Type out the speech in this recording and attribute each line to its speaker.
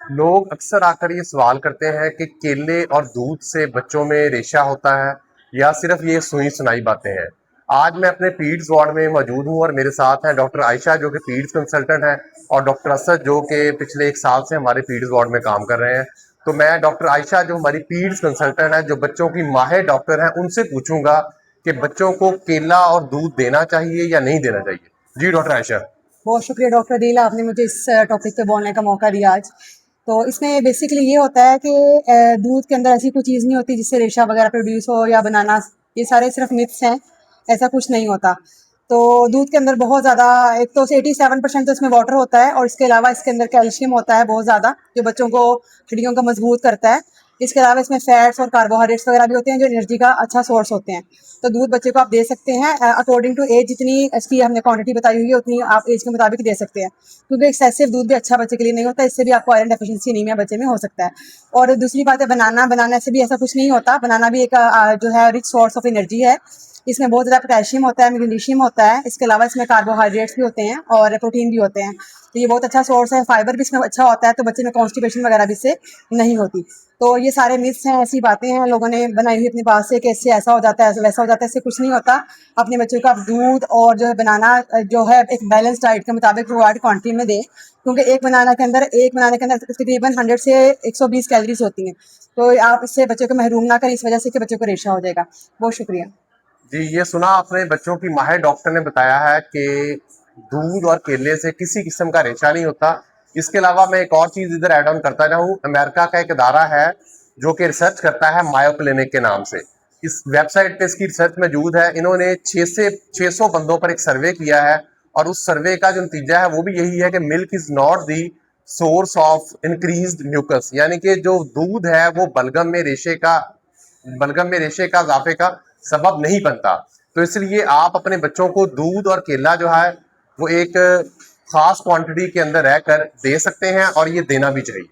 Speaker 1: लोग अक्सर आकर ये सवाल करते हैं कि केले और दूध से बच्चों में रेशा होता है या सिर्फ ये सुनी सुनाई बातें हैं। आज मैं अपने पीड्स वार्ड में मौजूद हूँ और मेरे साथ हैं डॉक्टर आयशा जो कि पीड्स कंसल्टेंट हैं और डॉक्टर असद जो कि पिछले 1 साल से हमारे पीड्स वार्ड में काम कर रहे हैं। तो मैं डॉक्टर आयशा जो हमारी पीड्स कंसल्टेंट है, जो बच्चों की माहिर डॉक्टर हैं, उनसे पूछूंगा कि बच्चों को केला और दूध देना चाहिए या नहीं देना चाहिए। जी डॉक्टर आयशा।
Speaker 2: बहुत शुक्रिया डॉक्टर अदील, आपने मुझे इस टॉपिक पे बोलने का मौका दिया आज। तो इसमें बेसिकली ये होता है कि दूध के अंदर ऐसी कोई चीज़ नहीं होती जिससे रेशा वगैरह प्रोड्यूस हो या बनाना, ये सारे सिर्फ मिथ्स हैं, ऐसा कुछ नहीं होता। तो दूध के अंदर बहुत ज़्यादा, एक तो 87% तो इसमें वाटर होता है और इसके अलावा इसके अंदर कैल्शियम होता है बहुत ज़्यादा, जो बच्चों को हड्डियों को मजबूत करता है। इसके अलावा इसमें फैट्स और कार्बोहाइड्रेट्स वगैरह भी होते हैं जो एनर्जी का अच्छा सोर्स होते हैं। तो दूध बच्चे को आप दे सकते हैं अकॉर्डिंग टू एज, जितनी इसकी हमने क्वांटिटी बताई हुई है उतनी आप एज के मुताबिक दे सकते हैं, क्योंकि एक्सेसिव दूध भी अच्छा बच्चे के लिए नहीं होता, इससे भी आपको आयरन डेफिशिएंसी एनीमिया बच्चे में हो सकता है। और दूसरी बात है बनाना से भी ऐसा कुछ नहीं होता। बनाना भी एक जो है रिच सोर्स ऑफ एनर्जी है। इसमें बहुत ज़्यादा पोटेशियम होता है, मैग्नीशियम होता है, इसके अलावा इसमें कार्बोहाइड्रेट्स भी होते हैं और प्रोटीन भी होते हैं। तो ये बहुत अच्छा सोर्स है। फाइबर भी इसमें अच्छा होता है, तो बच्चे में कॉन्स्टिपेशन वगैरह भी इससे नहीं होती। तो ये सारे मिथ्स हैं, ऐसी बातें हैं लोगों ने बनाई हुई अपने पास से कि इससे ऐसा हो जाता है वैसा हो जाता है, इससे कुछ नहीं होता। अपने बच्चों को आप दूध और जो है बनाना जो है एक बैलेंस डाइट के मुताबिक प्रोवाइड क्वांटिटी में दें, क्योंकि एक बनाने के अंदर तकरीबन 100 से 120 कैलोरीज होती हैं। तो आप इससे बच्चों को महरूम ना करें इस वजह से कि बच्चों को रेशा हो जाएगा। बहुत शुक्रिया।
Speaker 1: जी, ये सुना आपने, बच्चों की माहिर डॉक्टर ने बताया है कि दूध और केले से किसी किस्म का रेशा नहीं होता। इसके अलावा मैं एक और चीज इधर ऐड ऑन करता रहूं, अमेरिका का एक इदारा है जो कि रिसर्च करता है मायो क्लिनिक के नाम से। इस वेबसाइट पे इसकी रिसर्च मौजूद है। इन्होंने 600 बंदों पर एक सर्वे किया है और उस सर्वे का जो नतीजा है वो भी यही है कि milk is not the source of increased mucus, यानी कि जो दूध है वो बलगम में रेशे का इजाफे का सबब नहीं बनता। तो इसलिए आप अपने बच्चों को दूध और केला जो है वो एक खास क्वांटिटी के अंदर रहकर दे सकते हैं और ये देना भी चाहिए।